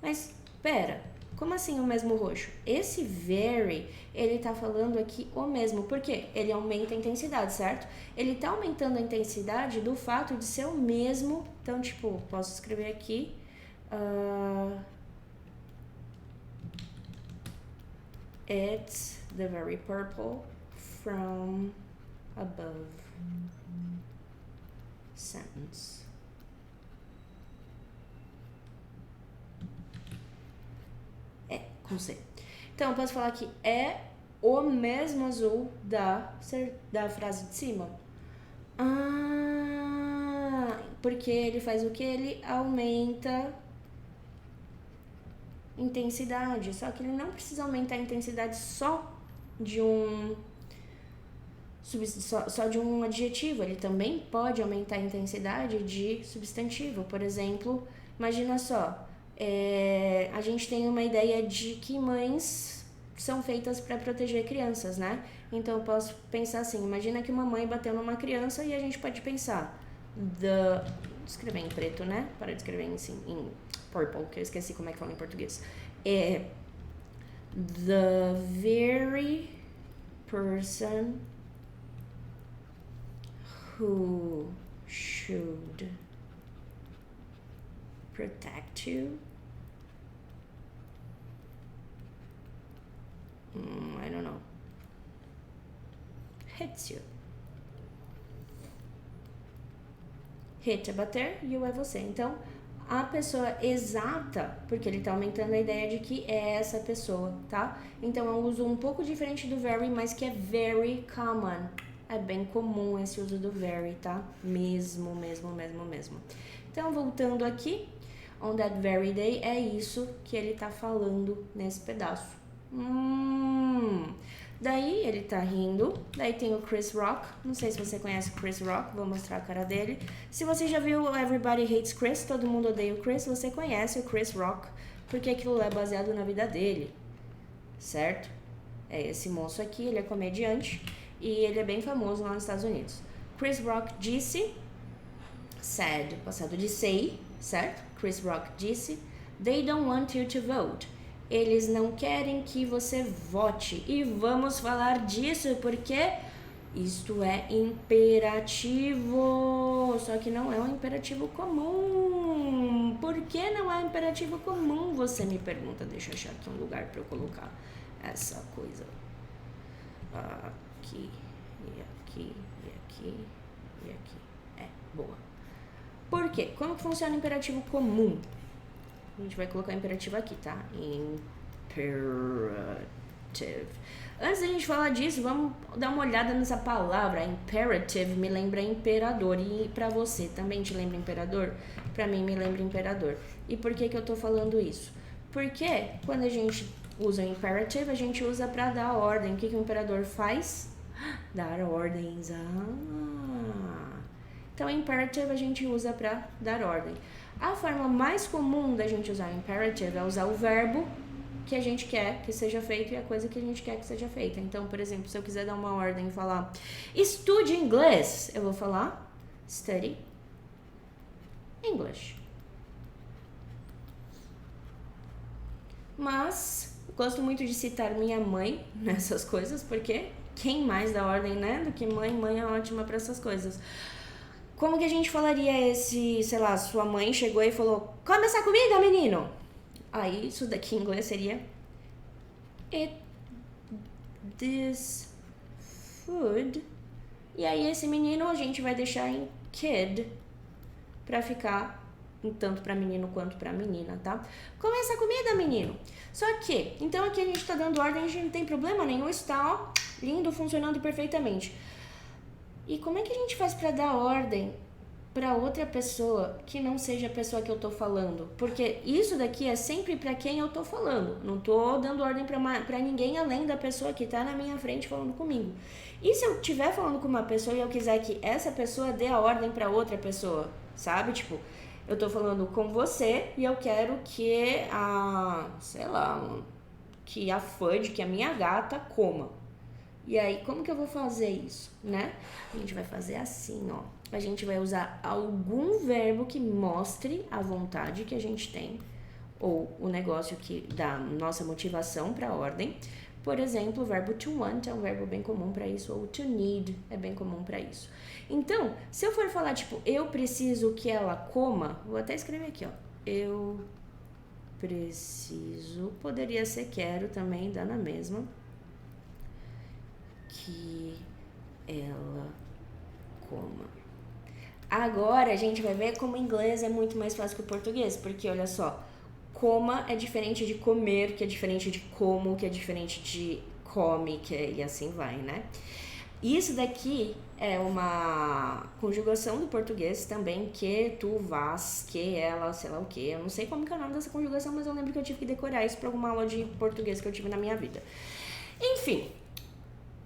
Mas, pera, como assim o mesmo roxo? Esse very, ele tá falando aqui o mesmo. Por quê? Ele aumenta a intensidade, certo? Ele tá aumentando a intensidade do fato de ser o mesmo. Então, tipo, posso escrever aqui. It's the very purple from above sentence. Com C. Então, eu posso falar que é o mesmo azul da frase de cima. Porque ele faz o que? Ele aumenta intensidade. Só que ele não precisa aumentar a intensidade só de um adjetivo. Ele também pode aumentar a intensidade de substantivo. Por exemplo, imagina só, a gente tem uma ideia de que mães são feitas para proteger crianças, né? Então eu posso pensar assim, imagina que uma mãe bateu numa criança e a gente pode pensar escrever em preto, né? Para de escrever em purple, que eu esqueci como é que fala em português. The very person who should protect you. I don't know. Hits you. Hit é bater, you é você. Então, a pessoa exata, porque ele tá aumentando a ideia de que é essa pessoa, tá? Então, eu uso um pouco diferente do very, mas que é very common. É bem comum esse uso do very, tá? Mesmo. Então, voltando aqui, on that very day, é isso que ele tá falando nesse pedaço. Daí ele tá rindo. Daí tem o Chris Rock. Não sei se você conhece o Chris Rock, vou mostrar a cara dele. Se você já viu Everybody Hates Chris, todo mundo odeia o Chris, você conhece o Chris Rock, porque aquilo é baseado na vida dele, certo? É esse moço aqui, ele é comediante e ele é bem famoso lá nos Estados Unidos. Chris Rock disse, said, passado de say, certo? Chris Rock disse, they don't want you to vote. Eles não querem que você vote. E vamos falar disso porque isto é imperativo. Só que não é um imperativo comum. Por que não é um imperativo comum? Você me pergunta. Deixa eu achar aqui um lugar para eu colocar essa coisa. Aqui, e aqui, e aqui, e aqui. Boa. Por quê? Como que funciona o imperativo comum? A gente vai colocar o imperativo aqui, tá? Imperative. Antes da gente falar disso, vamos dar uma olhada nessa palavra. Imperative me lembra imperador. E pra você, também te lembra imperador? Pra mim, me lembra imperador. E por que que eu tô falando isso? Porque quando a gente usa o imperative, a gente usa pra dar ordem. O que que o imperador faz? Dar ordens. Então, imperative a gente usa pra dar ordem. A forma mais comum da gente usar o imperative é usar o verbo que a gente quer que seja feito e a coisa que a gente quer que seja feita. Então, por exemplo, se eu quiser dar uma ordem e falar estude inglês, eu vou falar study English. Mas gosto muito de citar minha mãe nessas coisas, porque quem mais dá ordem, né, do que mãe? Mãe é ótima para essas coisas. Como que a gente falaria sei lá, sua mãe chegou e falou, come essa comida, menino? Aí, isso daqui em inglês seria eat this food. E aí, esse menino a gente vai deixar em kid pra ficar tanto pra menino quanto pra menina, tá? Come essa comida, menino. Só que, então aqui a gente tá dando ordem, a gente não tem problema nenhum, isso tá, ó, lindo, funcionando perfeitamente. E como é que a gente faz pra dar ordem pra outra pessoa que não seja a pessoa que eu tô falando? Porque isso daqui é sempre pra quem eu tô falando. Não tô dando ordem pra ninguém além da pessoa que tá na minha frente falando comigo. E se eu estiver falando com uma pessoa e eu quiser que essa pessoa dê a ordem pra outra pessoa, sabe? Tipo, eu tô falando com você e eu quero que que a Fudge, que a minha gata, coma. E aí, como que eu vou fazer isso, né? A gente vai fazer assim, ó. A gente vai usar algum verbo que mostre a vontade que a gente tem, ou o negócio que dá nossa motivação para a ordem. Por exemplo, o verbo to want é um verbo bem comum para isso, ou to need é bem comum para isso. Então, se eu for falar, tipo, eu preciso que ela coma, vou até escrever aqui, ó. Eu preciso, poderia ser quero também, dá na mesma. Que ela coma. Agora a gente vai ver como o inglês é muito mais fácil que o português, porque olha só, coma é diferente de comer, que é diferente de como, que é diferente de come, e assim vai, né? Isso daqui é uma conjugação do português também, que, tu, vas, que, ela, sei lá o que. Eu não sei como que é o nome dessa conjugação, mas eu lembro que eu tive que decorar isso para alguma aula de português que eu tive na minha vida. Enfim,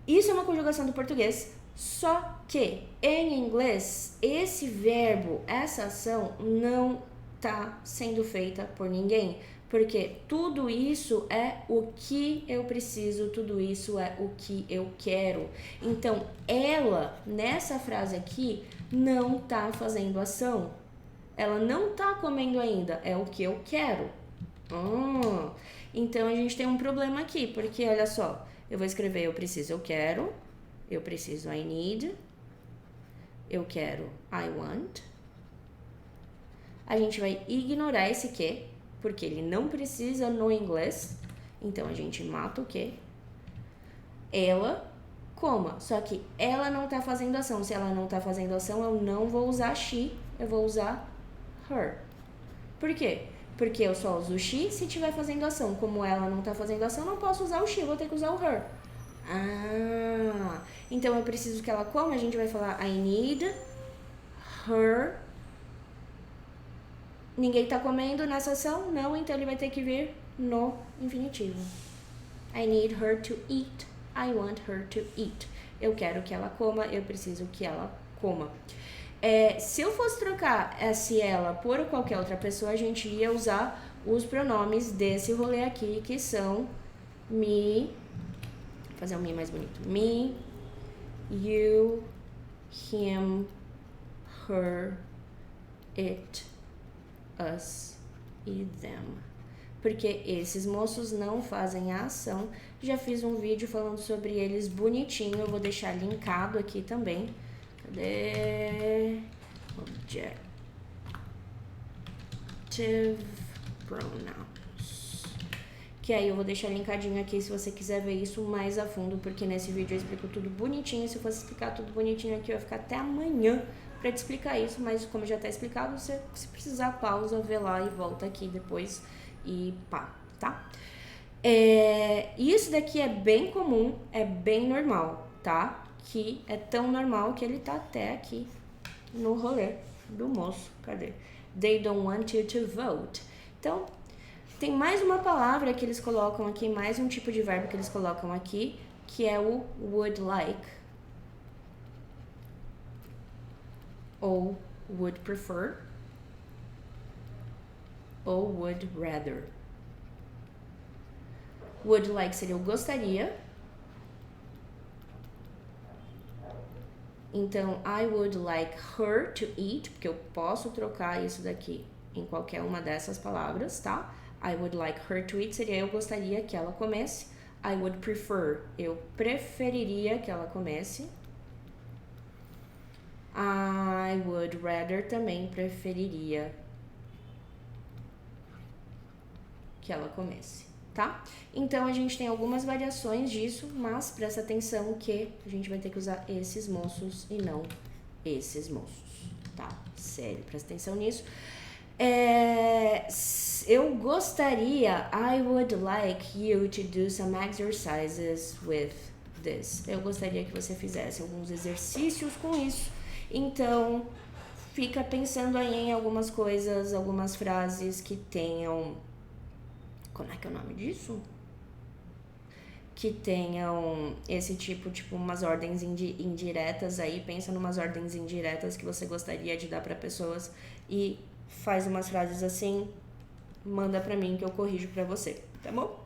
isso é uma conjugação do português, só que em inglês, esse verbo, essa ação não tá sendo feita por ninguém. Porque tudo isso é o que eu preciso, tudo isso é o que eu quero. Então, ela, nessa frase aqui, não tá fazendo ação. Ela não tá comendo ainda, é o que eu quero. Então, a gente tem um problema aqui, porque olha só, eu vou escrever eu preciso, eu quero, eu preciso, I need, eu quero, I want. A gente vai ignorar esse que, porque ele não precisa no inglês. Então, a gente mata o que. Ela coma. Só que ela não tá fazendo ação. Se ela não tá fazendo ação, eu não vou usar she, eu vou usar her. Por quê? Porque eu só uso she se estiver fazendo ação. Como ela não tá fazendo ação, eu não posso usar o she, eu vou ter que usar o her. Então eu preciso que ela coma, a gente vai falar I need her. Ninguém tá comendo nessa ação? Não, então ele vai ter que vir no infinitivo. I need her to eat. I want her to eat. Eu quero que ela coma, eu preciso que ela coma. Se eu fosse trocar esse ela por qualquer outra pessoa, a gente ia usar os pronomes desse rolê aqui, que são me, vou fazer um me mais bonito, me, you, him, her, it, us e them. Porque esses moços não fazem a ação. Já fiz um vídeo falando sobre eles bonitinho, eu vou deixar linkado aqui também. Cadê? Objective pronouns. Que aí eu vou deixar linkadinho aqui se você quiser ver isso mais a fundo, porque nesse vídeo eu explico tudo bonitinho. Se eu fosse explicar tudo bonitinho aqui, eu ia ficar até amanhã pra te explicar isso, mas como já tá explicado, você, se precisar, pausa, vê lá e volta aqui depois e pá, tá? Isso daqui é bem comum, é bem normal, tá? Que é tão normal que ele tá até aqui no rolê do moço. Cadê? They don't want you to vote. Então, tem mais uma palavra que eles colocam aqui, mais um tipo de verbo que eles colocam aqui, que é o would like, ou would prefer, ou would rather. Would like seria eu gostaria. Então, I would like her to eat, porque eu posso trocar isso daqui em qualquer uma dessas palavras, tá? I would like her to eat seria eu gostaria que ela comesse. I would prefer, eu preferiria que ela comesse. I would rather também preferiria que ela comesse, tá? Então, a gente tem algumas variações disso, mas presta atenção que a gente vai ter que usar esses moços e não esses moços, tá? Sério, presta atenção nisso. Eu gostaria, I would like you to do some exercises with this. Eu gostaria que você fizesse alguns exercícios com isso. Então, fica pensando aí em algumas coisas, algumas frases que tenham... Como é que é o nome disso? Que tenham esse tipo umas ordens indiretas aí. Pensa numas ordens indiretas que você gostaria de dar para pessoas e faz umas frases assim, manda pra mim que eu corrijo pra você, tá bom?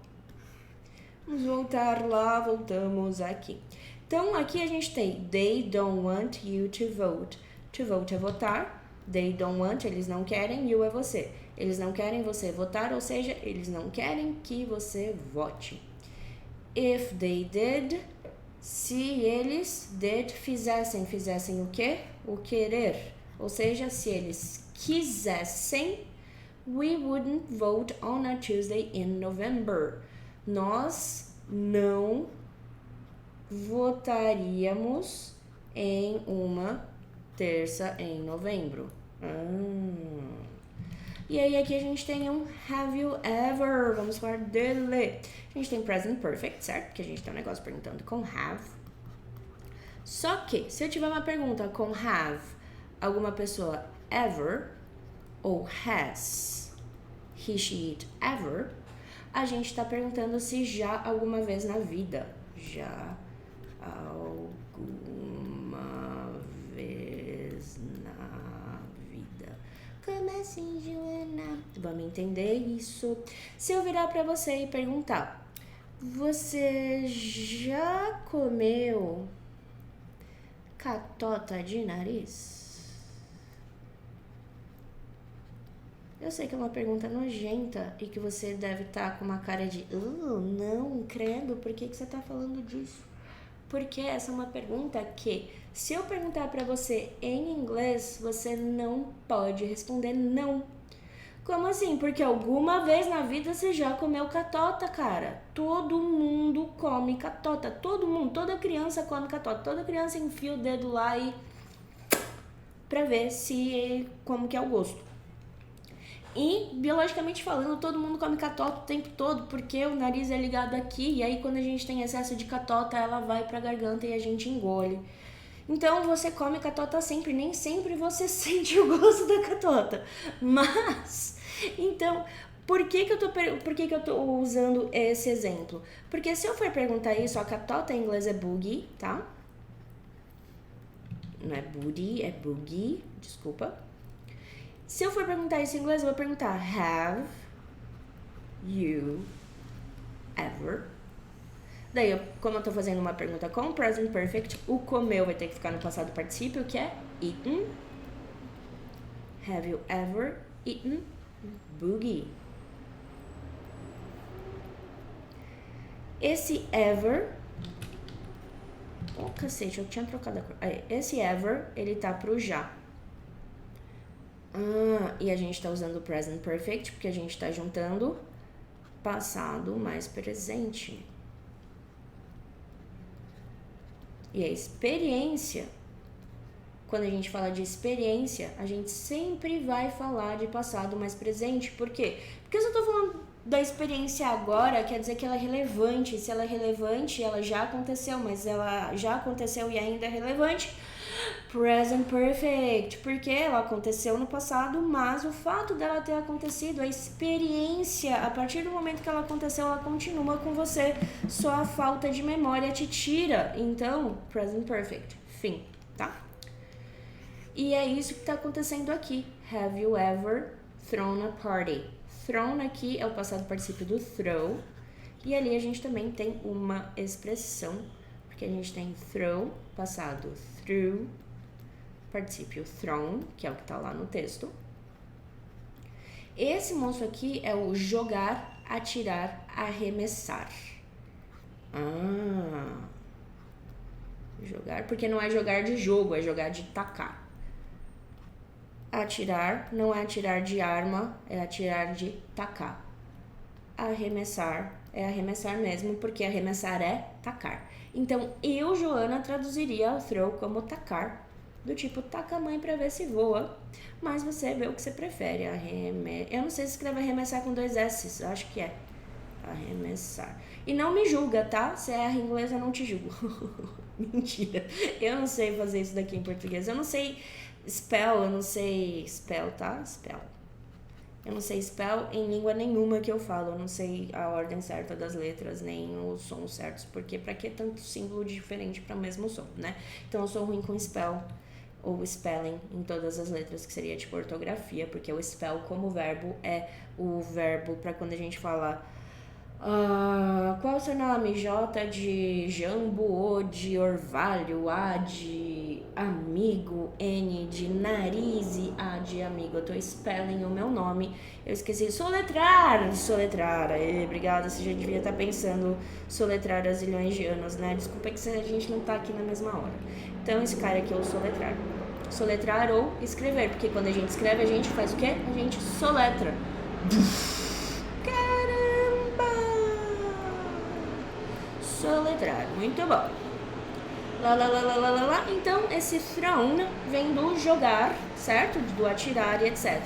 Vamos voltar lá, voltamos aqui. Então, aqui a gente tem they don't want you to vote. To vote é votar. They don't want, eles não querem, you é você. Eles não querem você votar, ou seja, eles não querem que você vote. If they did, se eles fizessem o quê? O querer. Ou seja, se eles quisessem, we wouldn't vote on a Tuesday in November. Nós não votaríamos em uma terça em novembro. E aí aqui a gente tem um have you ever, vamos falar dele. A gente tem present perfect, certo? Porque a gente tem um negócio perguntando com have. Só que, se eu tiver uma pergunta com have, alguma pessoa ever, ou has he, she, it ever, a gente tá perguntando se já alguma vez na vida. Já alguma vez na vida. como assim, Joana? Vamos entender isso. Se eu virar pra você e perguntar, você já comeu catota de nariz? Eu sei que é uma pergunta nojenta e que você deve estar com uma cara de não, credo, por que você tá falando disso? Porque essa é uma pergunta que, se eu perguntar pra você em inglês, você não pode responder não. Como assim? Porque alguma vez na vida você já comeu catota, cara. Todo mundo come catota. Todo mundo, toda criança come catota. Toda criança enfia o dedo lá e pra ver como que é o gosto. E, biologicamente falando, todo mundo come catota o tempo todo, porque o nariz é ligado aqui, e aí quando a gente tem excesso de catota, ela vai pra garganta e a gente engole. Então, você come catota sempre, nem sempre você sente o gosto da catota. Mas, então, por que eu tô usando esse exemplo? Porque se eu for perguntar isso, a catota em inglês é boogie, tá? Não é booty, é boogie, desculpa. Se eu for perguntar isso em inglês, eu vou perguntar have you ever? Daí, como eu tô fazendo uma pergunta com present perfect, o comeu vai ter que ficar no passado particípio, que é eaten. Have you ever eaten boogie? Esse ever... Oh, cacete, eu tinha trocado a cor. Esse ever, ele tá pro já. E a gente tá usando o present perfect porque a gente tá juntando passado mais presente. E a experiência, quando a gente fala de experiência, a gente sempre vai falar de passado mais presente. Por quê? Porque se eu tô falando da experiência agora, quer dizer que ela é relevante. Se ela é relevante, ela já aconteceu, mas ela já aconteceu e ainda é relevante. Present perfect, porque ela aconteceu no passado, mas o fato dela ter acontecido, a experiência, a partir do momento que ela aconteceu, ela continua com você, só a falta de memória te tira. Então, present perfect, fim, tá? E é isso que tá acontecendo aqui. Have you ever thrown a party? Thrown aqui é o passado particípio do throw, e ali a gente também tem uma expressão, porque a gente tem throw, passado threw, particípio thrown, que é o que tá lá no texto. Esse moço aqui é o jogar, atirar, arremessar. Jogar, porque não é jogar de jogo, é jogar de tacar. Atirar não é atirar de arma, é atirar de tacar. Arremessar é arremessar mesmo, porque arremessar é tacar. Então, eu, Joana, traduziria o throw como tacar, do tipo, taca a mãe pra ver se voa, mas você vê o que você prefere. Eu não sei se escreve arremessar com 2 S's, acho que é arremessar. E não me julga, tá? Se é em inglês, eu não te julgo. Mentira, eu não sei fazer isso daqui em português, eu não sei spell, eu não sei spell, tá? Spell. Eu não sei spell em língua nenhuma que eu falo. Eu não sei a ordem certa das letras, nem os sons certos. Porque pra que tanto símbolo diferente para o mesmo som, né? Então eu sou ruim com spell ou spelling em todas as letras, que seria tipo ortografia. Porque o spell como verbo é o verbo pra quando a gente fala... qual é o seu nome? J de jambo, O de orvalho, A de amigo, N de nariz e A de amigo. Eu tô spelling o meu nome. Eu esqueci soletrar. Obrigada, você já devia estar pensando soletrar há zilhões de anos, né? Desculpa que a gente não tá aqui na mesma hora. Então esse cara aqui é o soletrar. Soletrar ou escrever, porque quando a gente escreve a gente faz o quê? A gente soletra. Soletrar, muito bom. Então, esse thrown vem do jogar, certo? Do atirar e etc.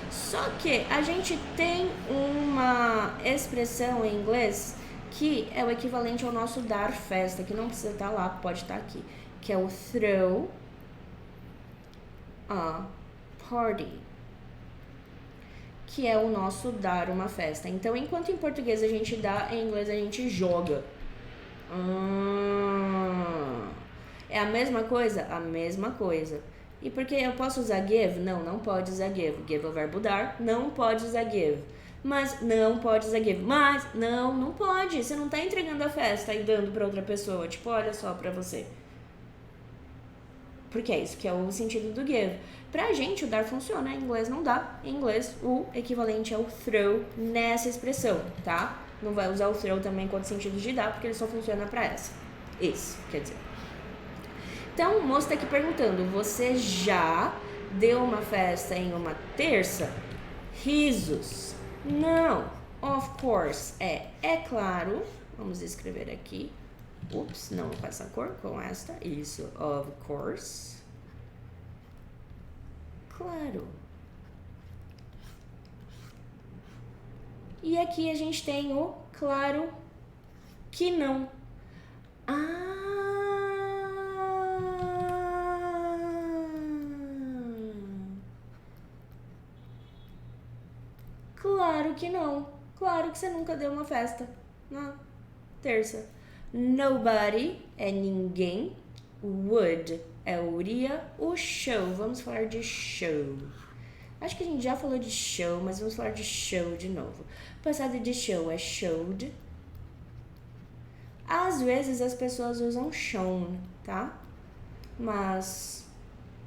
Só que a gente tem uma expressão em inglês que é o equivalente ao nosso dar festa, que não precisa estar lá, pode estar aqui, que é o throw a party, que é o nosso dar uma festa. Então, enquanto em português a gente dá, em inglês a gente joga. É a mesma coisa? A mesma coisa. E porque eu posso usar give? Não, não pode usar give. Give é o verbo dar, não pode usar give. Mas não pode usar give. Mas não pode. Você não tá entregando a festa e dando pra outra pessoa. Tipo, olha só pra você. Porque é isso que é o sentido do give. Pra gente, o dar funciona. Em inglês não dá. Em inglês, o equivalente é o throw nessa expressão, tá? Não vai usar o throw também com outro sentido de dar, porque ele só funciona pra essa. Esse, quer dizer. Então, o moço tá aqui perguntando, você já deu uma festa em uma terça? Risos. Não. Of course. É claro. Vamos escrever aqui. Ups, não com essa cor, com esta. Isso. Of course. Claro. E aqui a gente tem o claro que não. Claro que não. Claro que você nunca deu uma festa na terça. Nobody é ninguém. Would é iria. O show, vamos falar de show. Acho que a gente já falou de show, mas vamos falar de show de novo. O passado de show é showed. Às vezes as pessoas usam shown, tá? Mas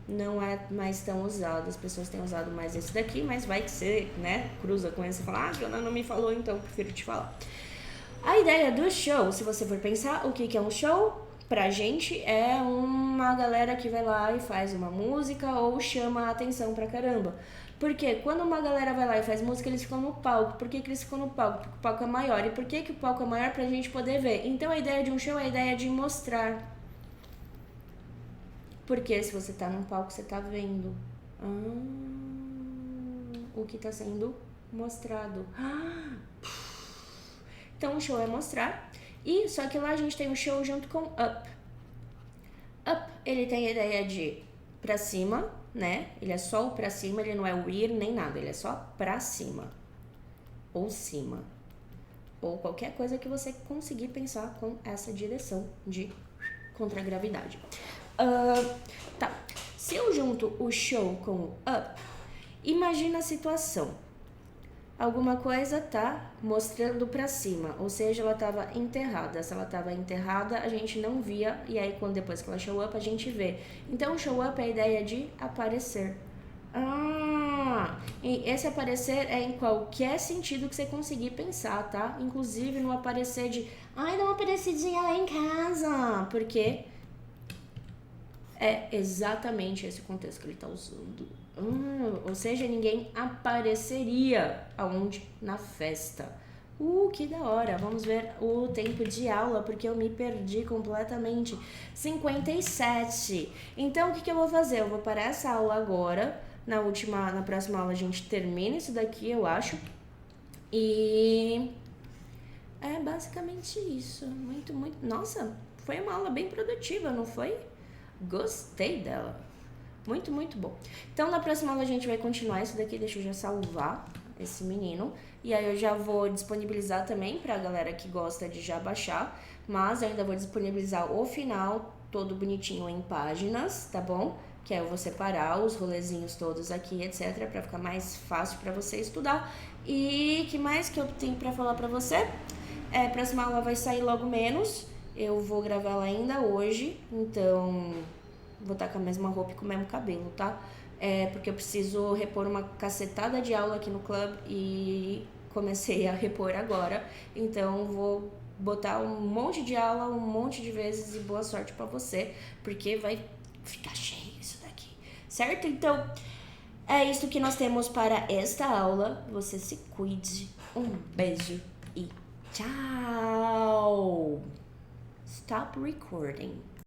não é mais tão usado. As pessoas têm usado mais esse daqui, mas vai que você, né, cruza com esse e fala, Joana não me falou, então prefiro te falar. A ideia do show, se você for pensar, o que é um show? Pra gente é uma galera que vai lá e faz uma música ou chama a atenção pra caramba. Porque quando uma galera vai lá e faz música, eles ficam no palco. Por que eles ficam no palco? Porque o palco é maior. E por que o palco é maior? Pra gente poder ver. Então a ideia de um show é a ideia de mostrar. Porque se você tá num palco, você tá vendo o que tá sendo mostrado. Então o show é mostrar. E só que lá a gente tem o show junto com up. Up, ele tem a ideia de pra cima, né? Ele é só o pra cima, ele não é o ir nem nada, ele é só pra cima. Ou cima. Ou qualquer coisa que você conseguir pensar com essa direção de contragravidade. Tá. Se eu junto o show com o up, imagina a situação. Alguma coisa tá mostrando pra cima, ou seja, ela tava enterrada. Se ela tava enterrada, a gente não via, e aí quando depois que ela show up, a gente vê. Então, show up é a ideia de aparecer. E esse aparecer é em qualquer sentido que você conseguir pensar, tá? Inclusive no aparecer de, dá uma aparecidinha lá em casa, porque é exatamente esse contexto que ele tá usando. Ou seja, ninguém apareceria aonde? Na festa. Que da hora. Vamos ver o tempo de aula, porque eu me perdi completamente. 57. Então, o que eu vou fazer? Eu vou parar essa aula agora. Na próxima aula a gente termina isso daqui, eu acho. E é basicamente isso. Muito. Nossa, foi uma aula bem produtiva, não foi? Gostei dela. Muito bom. Então, na próxima aula a gente vai continuar isso daqui. Deixa eu já salvar esse menino. E aí eu já vou disponibilizar também pra galera que gosta de já baixar. Mas eu ainda vou disponibilizar o final todo bonitinho em páginas, tá bom? Que aí eu vou separar os rolezinhos todos aqui, etc. Pra ficar mais fácil pra você estudar. E que mais que eu tenho pra falar pra você? Próxima aula vai sair logo menos. Eu vou gravar ela ainda hoje. Então vou estar com a mesma roupa e com o mesmo cabelo, tá? Porque eu preciso repor uma cacetada de aula aqui no clube e comecei a repor agora. Então vou botar um monte de aula, um monte de vezes e boa sorte pra você, porque vai ficar cheio isso daqui, certo? Então é isso que nós temos para esta aula. Você se cuide. Um beijo e tchau! Stop recording.